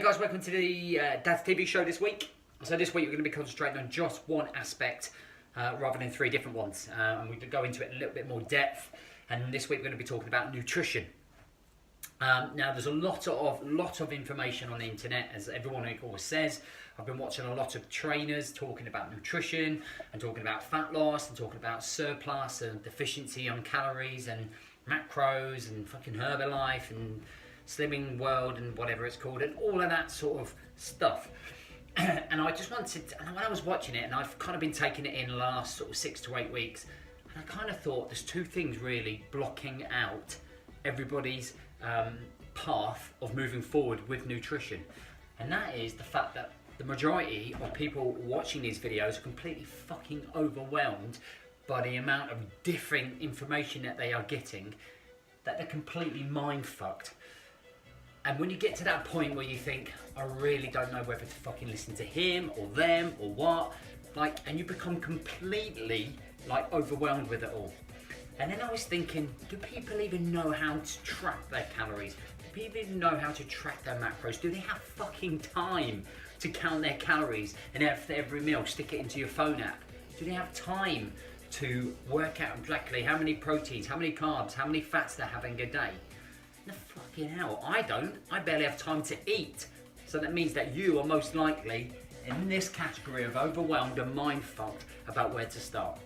Guys, welcome to the Dad's TV show this week. So this week we're going to be concentrating on just one aspect rather than three different ones. And we go into it in a little bit more depth. And this week we're going to be talking about nutrition. Now there's a lot of information on the internet, as everyone always says. I've been watching a lot of trainers talking about nutrition and talking about fat loss and talking about surplus and deficiency on calories and macros and fucking Herbalife and Slimming World and whatever it's called and all of that sort of stuff. And I just wanted to, and when I was watching it, and I've kind of been taking it in the last sort of 6 to 8 weeks, and I kind of thought there's two things really blocking out everybody's path of moving forward with nutrition. And that is the fact that the majority of people watching these videos are completely fucking overwhelmed by the amount of different information that they are getting, that they're completely mind fucked. And when you get to that point where you think, I really don't know whether to fucking listen to him or them or what, like, and you become completely like overwhelmed with it all. And then I was thinking, do people even know how to track their calories? Do people even know how to track their macros? Do they have fucking time to count their calories and after every meal stick it into your phone app? Do they have time to work out exactly how many proteins, how many carbs, how many fats they're having a day? No fucking hell, I don't. I barely have time to eat. So that means that you are most likely in this category of overwhelmed and mind fucked about where to start.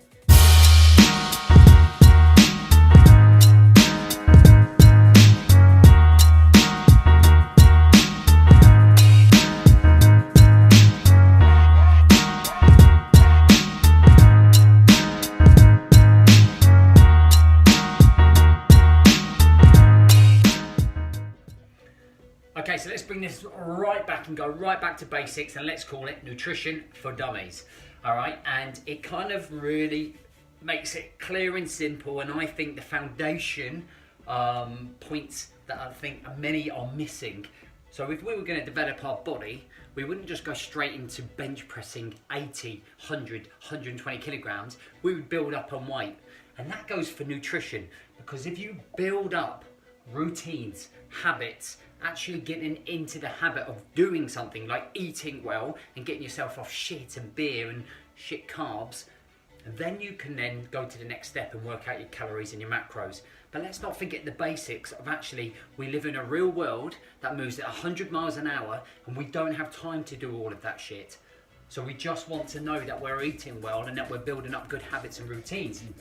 Okay, so let's bring this right back and go right back to basics, and let's call it nutrition for dummies. All right, and it kind of really makes it clear and simple, and I think the foundation points that I think many are missing. So if we were going to develop our body, we wouldn't just go straight into bench pressing 80, 100, 120 kilograms. We would build up on weight, and that goes for nutrition, because if you build up routines, habits, actually getting into the habit of doing something like eating well and getting yourself off shit and beer and shit carbs, and then you can then go to the next step and work out your calories and your macros. But let's not forget the basics of actually, we live in a real world that moves at 100 miles an hour, and we don't have time to do all of that shit. So we just want to know that we're eating well and that we're building up good habits and routines. And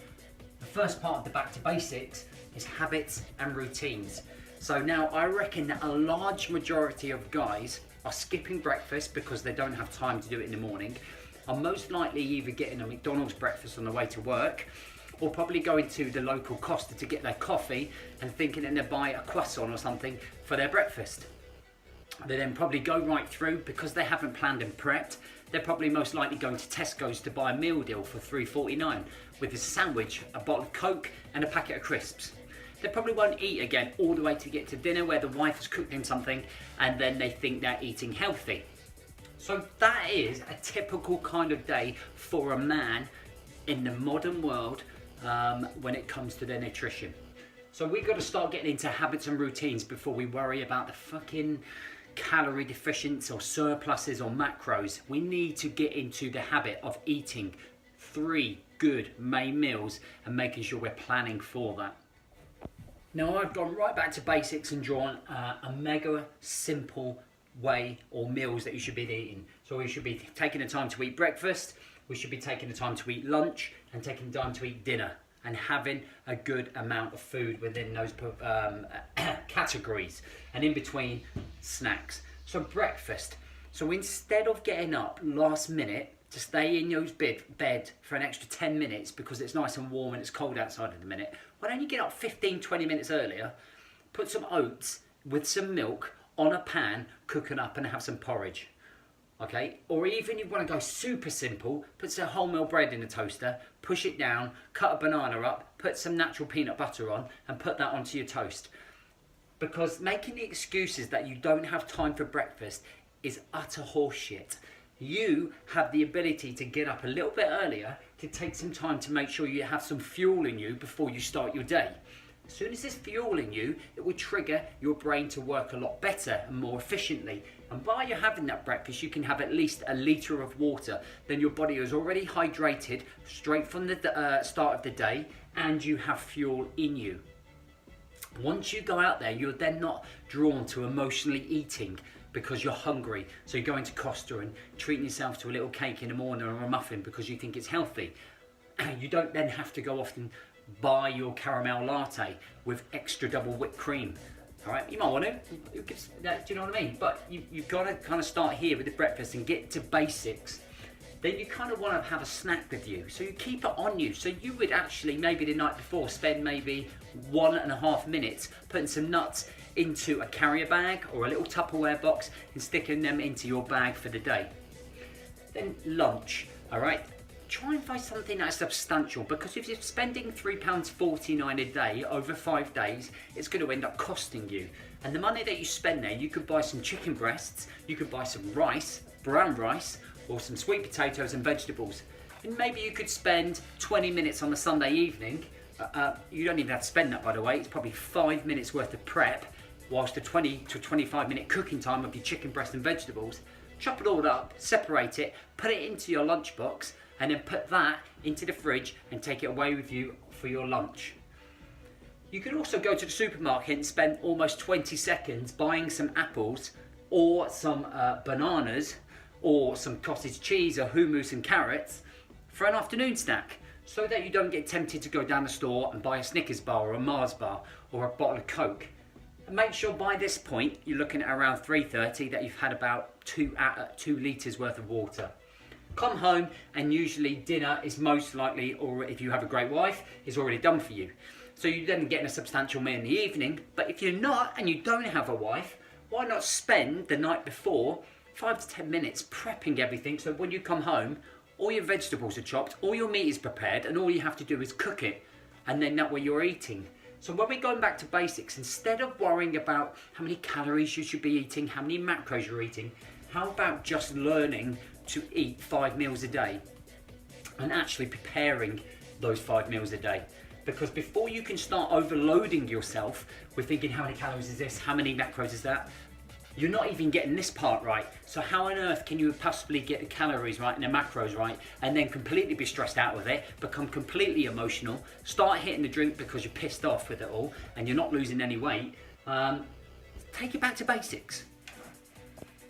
the first part of the back to basics is habits and routines. So now I reckon that a large majority of guys are skipping breakfast because they don't have time to do it in the morning, are most likely either getting a McDonald's breakfast on the way to work, or probably going to the local Costa to get their coffee and thinking that they'll buy a croissant or something for their breakfast. They then probably go right through, because they haven't planned and prepped, they're probably most likely going to Tesco's to buy a meal deal for $3.49 with a sandwich, a bottle of Coke and a packet of crisps. They probably won't eat again all the way to get to dinner where the wife has cooked them something, and then they think they're eating healthy. So that is a typical kind of day for a man in the modern world when it comes to their nutrition. So we've got to start getting into habits and routines before we worry about the fucking calorie deficiencies or surpluses or macros. We need to get into the habit of eating 3 good main meals and making sure we're planning for that. Now I've gone right back to basics and drawn a mega simple way or meals that you should be eating. So we should be taking the time to eat breakfast, we should be taking the time to eat lunch, and taking the time to eat dinner, and having a good amount of food within those categories, and in between snacks. So breakfast. So instead of getting up last minute to stay in your bed for an extra 10 minutes because it's nice and warm and it's cold outside at the minute, why don't you get up 15-20 minutes earlier, put some oats with some milk on a pan, cook it up and have some porridge. Okay, or even you want to go super simple, put some wholemeal bread in the toaster, push it down, cut a banana up, put some natural peanut butter on and put that onto your toast. Because making the excuses that you don't have time for breakfast is utter horseshit. You have the ability to get up a little bit earlier to take some time to make sure you have some fuel in you before you start your day. As soon as it's fueling you, it will trigger your brain to work a lot better and more efficiently. And while you're having that breakfast, you can have at least a litre of water. Then your body is already hydrated straight from the start of the day, and you have fuel in you. Once you go out there, you're then not drawn to emotionally eating because you're hungry. So you're going to Costa and treating yourself to a little cake in the morning or a muffin because you think it's healthy. You don't then have to go off and buy your caramel latte with extra double whipped cream. All right, you might want to. Do you know what I mean? But you've got to kind of start here with the breakfast and get to basics. Then you kind of want to have a snack with you, so you keep it on you. So you would actually maybe the night before spend maybe 1.5 minutes putting some nuts into a carrier bag or a little Tupperware box and sticking them into your bag for the day. Then lunch, all right? Try and find something that's substantial, because if you're spending £3.49 a day over 5 days, it's going to end up costing you. And the money that you spend there, you could buy some chicken breasts, you could buy some rice, brown rice, or some sweet potatoes and vegetables. And maybe you could spend 20 minutes on a Sunday evening. You don't even have to spend that, by the way. It's probably 5 minutes worth of prep, whilst the 20 to 25 minute cooking time of your chicken breast and vegetables. Chop it all up, separate it, put it into your lunchbox, and then put that into the fridge and take it away with you for your lunch. You could also go to the supermarket and spend almost 20 seconds buying some apples or some bananas or some cottage cheese or hummus and carrots for an afternoon snack, so that you don't get tempted to go down the store and buy a Snickers bar or a Mars bar or a bottle of Coke. And make sure by this point you're looking at around 3:30 that you've had about 2 litres worth of water. Come home and usually dinner is most likely, or if you have a great wife, is already done for you. So you're then getting a substantial meal in the evening. But if you're not and you don't have a wife, why not spend the night before 5 to 10 minutes prepping everything, so when you come home, all your vegetables are chopped, all your meat is prepared, and all you have to do is cook it, and then that way you're eating. So when we're going back to basics, instead of worrying about how many calories you should be eating, how many macros you're eating, how about just learning to eat 5 meals a day and actually preparing those 5 meals a day? Because before you can start overloading yourself with thinking how many calories is this, how many macros is that, you're not even getting this part right. So how on earth can you possibly get the calories right and the macros right, and then completely be stressed out with it, become completely emotional, start hitting the drink because you're pissed off with it all and you're not losing any weight? Take it back to basics.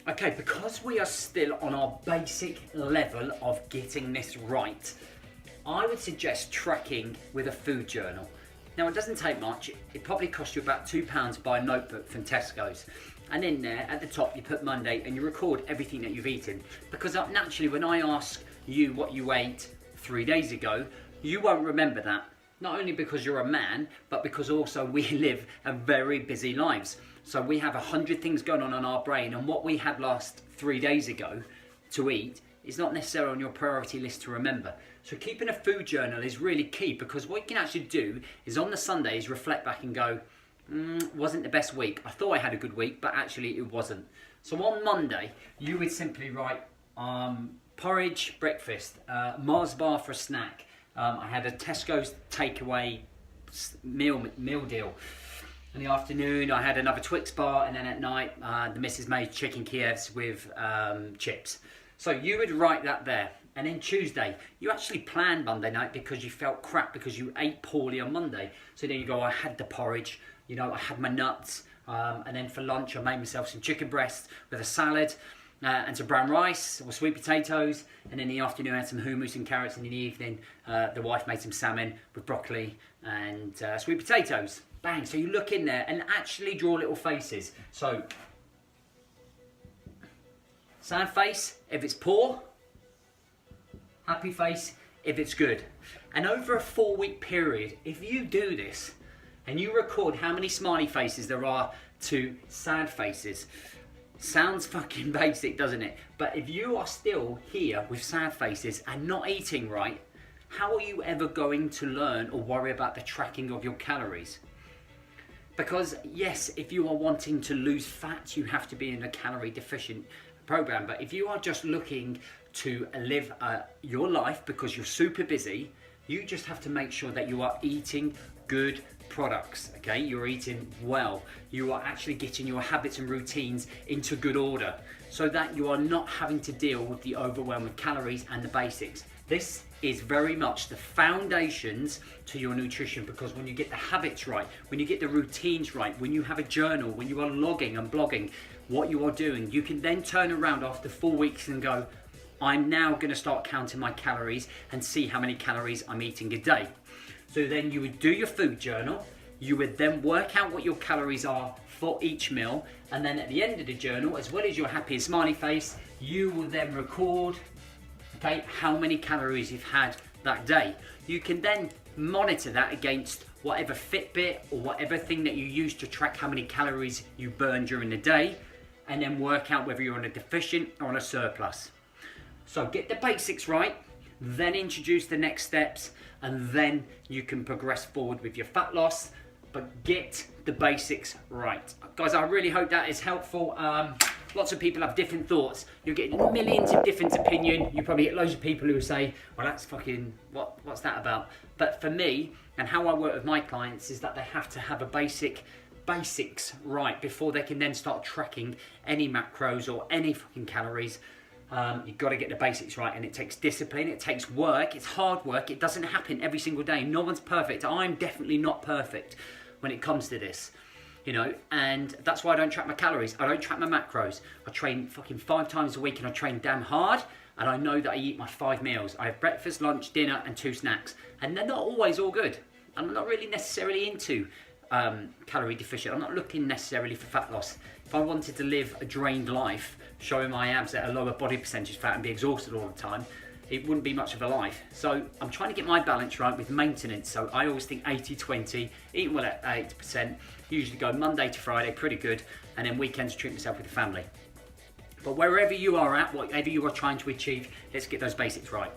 Okay, because we are still on our basic level of getting this right, I would suggest tracking with a food journal. Now, it doesn't take much. It probably costs you about £2 to buy a notebook from Tesco's. And in there, at the top, you put Monday and you record everything that you've eaten. Because naturally, when I ask you what you ate 3 days ago, you won't remember that. Not only because you're a man, but because also we live a very busy lives. So we have 100 things going on in our brain, and what we had last 3 days ago to eat is not necessarily on your priority list to remember. So keeping a food journal is really key, because what you can actually do is on the Sundays reflect back and go, wasn't the best week. I thought I had a good week, but actually it wasn't. So on Monday, you would simply write porridge breakfast, Mars bar for a snack. I had a Tesco's takeaway meal deal. In the afternoon, I had another Twix bar, and then at night, the missus made chicken Kievs with chips. So you would write that there. And then Tuesday, you actually planned Monday night because you felt crap because you ate poorly on Monday. So then you go, I had the porridge, I had my nuts, and then for lunch I made myself some chicken breasts with a salad and some brown rice or sweet potatoes. And in the afternoon I had some hummus and carrots, and in the evening the wife made some salmon with broccoli and sweet potatoes. Bang! So you look in there and actually draw little faces. So sad face if it's poor, happy face if it's good. And over a 4-week period, if you do this and you record how many smiley faces there are to sad faces, sounds fucking basic, doesn't it? But if you are still here with sad faces and not eating right, how are you ever going to learn or worry about the tracking of your calories? Because yes, if you are wanting to lose fat, you have to be in a calorie deficient program. But if you are just looking to live your life because you're super busy, you just have to make sure that you are eating good, products, okay? You're eating well. You are actually getting your habits and routines into good order so that you are not having to deal with the overwhelm of calories and the basics. This is very much the foundations to your nutrition, because when you get the habits right, when you get the routines right, when you have a journal, when you are logging and blogging what you are doing, you can then turn around after 4 weeks and go, I'm now going to start counting my calories and see how many calories I'm eating a day. So then you would do your food journal, you would then work out what your calories are for each meal, and then at the end of the journal, as well as your happy and smiley face, you will then record, okay, how many calories you've had that day. You can then monitor that against whatever Fitbit or whatever thing that you use to track how many calories you burn during the day, and then work out whether you're on a deficient or on a surplus. So get the basics right, then introduce the next steps, and then you can progress forward with your fat loss, but get the basics right. Guys, I really hope that is helpful. Lots of people have different thoughts. You're getting millions of different opinions. You probably get loads of people who say, well, that's fucking, what's that about? But for me, and how I work with my clients, is that they have to have a basics right before they can then start tracking any macros or any fucking calories. You've got to get the basics right, and it takes discipline, it takes work, it's hard work, it doesn't happen every single day. No one's perfect. I'm definitely not perfect when it comes to this, you know, and that's why I don't track my calories. I don't track my macros. I train fucking 5 times a week, and I train damn hard, and I know that I eat my 5 meals. I have breakfast, lunch, dinner, and 2 snacks, and they're not always all good. I'm not really necessarily into calorie deficient. I'm not looking necessarily for fat loss. If I wanted to live a drained life, showing my abs at a lower body percentage fat and be exhausted all the time, it wouldn't be much of a life. So I'm trying to get my balance right with maintenance. So I always think 80-20, eating well at 80%, usually go Monday to Friday, pretty good, and then weekends treat myself with the family. But wherever you are at, whatever you are trying to achieve, let's get those basics right.